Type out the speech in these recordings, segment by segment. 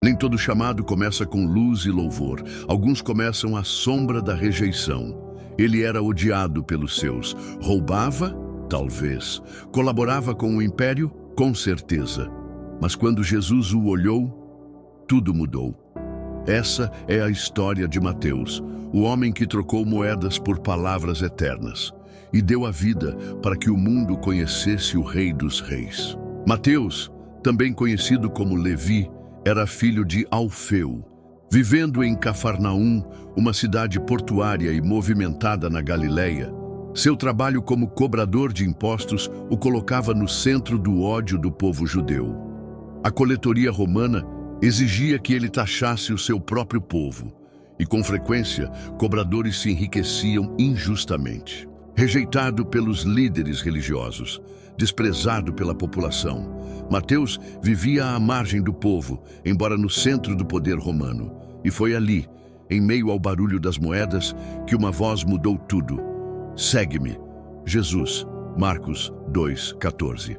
Nem todo chamado começa com luz e louvor. Alguns começam à sombra da rejeição. Ele era odiado pelos seus. Roubava? Talvez. Colaborava com o império? Com certeza. Mas quando Jesus o olhou, tudo mudou. Essa é a história de Mateus, o homem que trocou moedas por palavras eternas e deu a vida para que o mundo conhecesse o Rei dos Reis. Mateus, também conhecido como Levi, era filho de Alfeu. Vivendo em Cafarnaum, uma cidade portuária e movimentada na Galileia, seu trabalho como cobrador de impostos o colocava no centro do ódio do povo judeu. A coletoria romana exigia que ele taxasse o seu próprio povo, e com frequência, cobradores se enriqueciam injustamente. Rejeitado pelos líderes religiosos, desprezado pela população, Mateus vivia à margem do povo, embora no centro do poder romano. E foi ali, em meio ao barulho das moedas, que uma voz mudou tudo. Segue-me, Jesus, Marcos 2:14.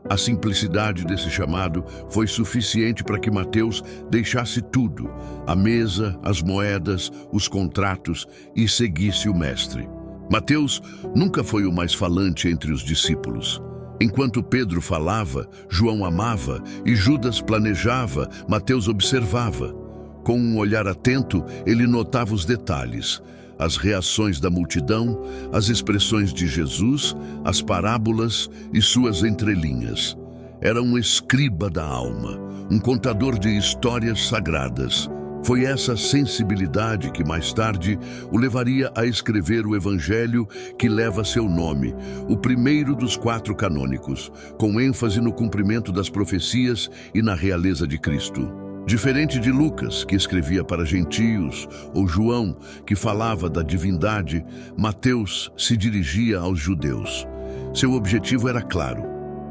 A simplicidade desse chamado foi suficiente para que Mateus deixasse tudo, a mesa, as moedas, os contratos, e seguisse o mestre. Mateus nunca foi o mais falante entre os discípulos. Enquanto Pedro falava, João amava e Judas planejava, Mateus observava. Com um olhar atento, ele notava os detalhes, as reações da multidão, as expressões de Jesus, as parábolas e suas entrelinhas. Era um escriba da alma, um contador de histórias sagradas. Foi essa sensibilidade que mais tarde o levaria a escrever o Evangelho que leva seu nome, o primeiro dos 4 canônicos, com ênfase no cumprimento das profecias e na realeza de Cristo. Diferente de Lucas, que escrevia para gentios, ou João, que falava da divindade, Mateus se dirigia aos judeus. Seu objetivo era claro: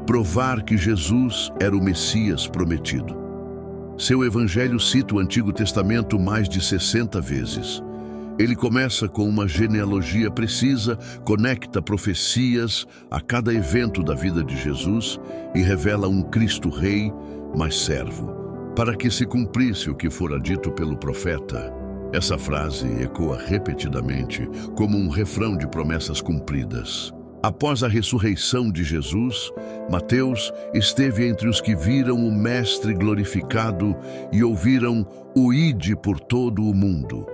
provar que Jesus era o Messias prometido. Seu evangelho cita o Antigo Testamento mais de 60 vezes. Ele começa com uma genealogia precisa, conecta profecias a cada evento da vida de Jesus e revela um Cristo Rei, mas servo, para que se cumprisse o que fora dito pelo profeta. Essa frase ecoa repetidamente como um refrão de promessas cumpridas. Após a ressurreição de Jesus, Mateus esteve entre os que viram o Mestre glorificado e ouviram o Ide por todo o mundo.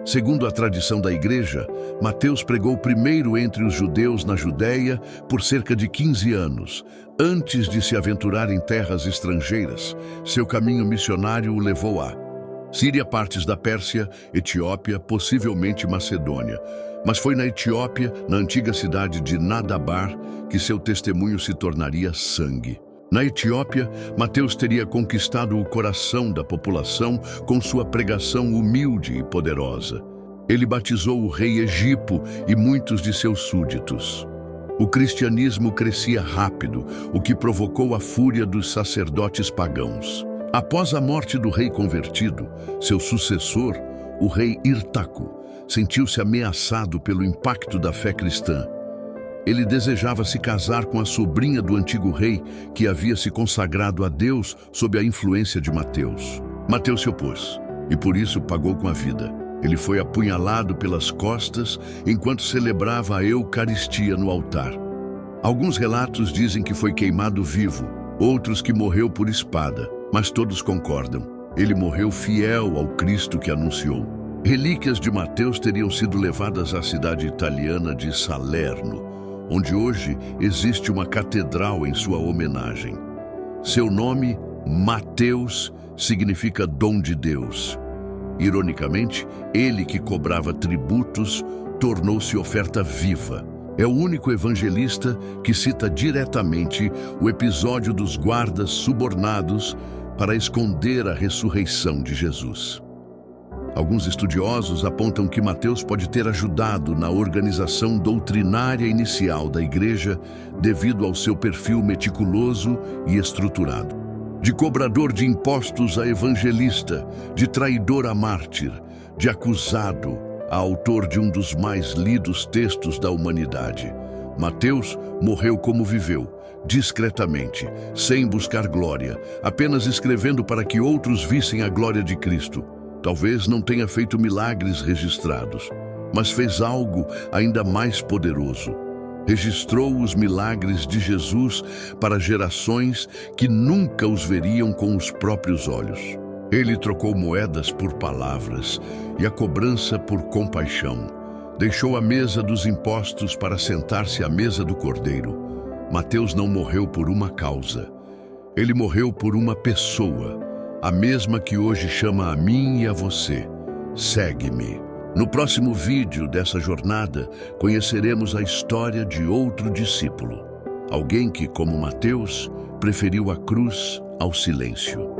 Segundo a tradição da Igreja, Mateus pregou primeiro entre os judeus na Judéia por cerca de 15 anos. Antes de se aventurar em terras estrangeiras, seu caminho missionário o levou a Síria, partes da Pérsia, Etiópia, possivelmente Macedônia. Mas foi na Etiópia, na antiga cidade de Nadabar, que seu testemunho se tornaria sangue. Na Etiópia, Mateus teria conquistado o coração da população com sua pregação humilde e poderosa. Ele batizou o rei Egipo e muitos de seus súditos. O cristianismo crescia rápido, o que provocou a fúria dos sacerdotes pagãos. Após a morte do rei convertido, seu sucessor, o rei Irtaco, sentiu-se ameaçado pelo impacto da fé cristã. Ele desejava se casar com a sobrinha do antigo rei, que havia se consagrado a Deus sob a influência de Mateus. Mateus se opôs, e por isso pagou com a vida. Ele foi apunhalado pelas costas enquanto celebrava a Eucaristia no altar. Alguns relatos dizem que foi queimado vivo, outros que morreu por espada, mas todos concordam. Ele morreu fiel ao Cristo que anunciou. Relíquias de Mateus teriam sido levadas à cidade italiana de Salerno, onde hoje existe uma catedral em sua homenagem. Seu nome, Mateus, significa dom de Deus. Ironicamente, ele que cobrava tributos tornou-se oferta viva. É o único evangelista que cita diretamente o episódio dos guardas subornados para esconder a ressurreição de Jesus. Alguns estudiosos apontam que Mateus pode ter ajudado na organização doutrinária inicial da Igreja devido ao seu perfil meticuloso e estruturado. De cobrador de impostos a evangelista, de traidor a mártir, de acusado a autor de um dos mais lidos textos da humanidade. Mateus morreu como viveu, discretamente, sem buscar glória, apenas escrevendo para que outros vissem a glória de Cristo. Talvez não tenha feito milagres registrados, mas fez algo ainda mais poderoso. Registrou os milagres de Jesus para gerações que nunca os veriam com os próprios olhos. Ele trocou moedas por palavras e a cobrança por compaixão. Deixou a mesa dos impostos para sentar-se à mesa do Cordeiro. Mateus não morreu por uma causa. Ele morreu por uma pessoa, a mesma que hoje chama a mim e a você: segue-me. No próximo vídeo dessa jornada, conheceremos a história de outro discípulo. Alguém que, como Mateus, preferiu a cruz ao silêncio.